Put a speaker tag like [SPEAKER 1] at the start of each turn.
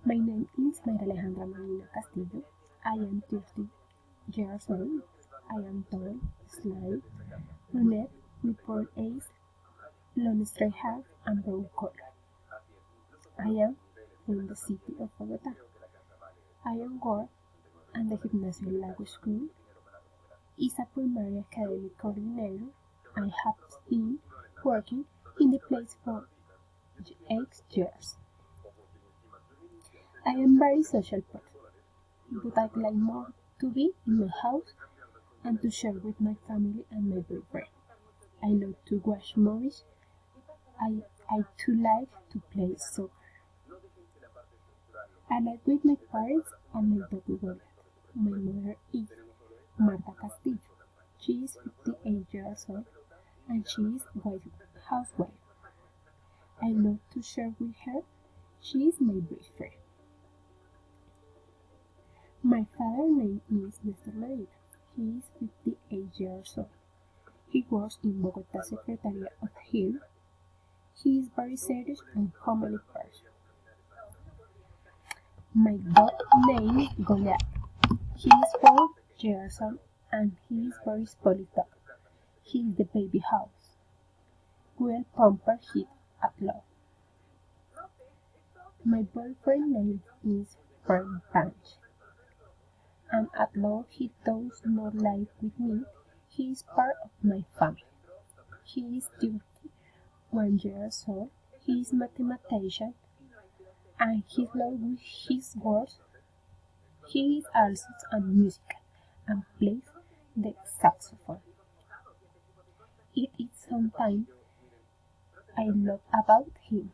[SPEAKER 1] My name is María Alejandra Molina Castillo. I am 30 years old. I am tall, slight, brunette with brown eyes, long straight hair, and brown color. I am from the city of Bogota. I am work at the Gimnasio Lago School. Is a primary academic coordinator. I have been working in the place for 8 years. I am very social person, but I like more to be in my house and to share with my family and my boyfriend. I love to watch movies. I too like to play soccer. I live with my parents and my dog Lola. My mother is Marta Castillo. She is 58 years old and she is housewife. I love to share with her. She is my best friend. My father's name is Mr. Medina. He is 58 years old. He works in Bogota Secretariat of Health. He is very serious and homely person. My dog name is Goliath. He is 4 years old and he is very spoiled dog. He is the baby house. We'll pamper him at love. My boyfriend name is Frank Punch. And although he does not live with me, he is part of my family. He is 31 years old. He is mathematician and he loves his work. He is also a musician and plays the saxophone. It is something I love about him.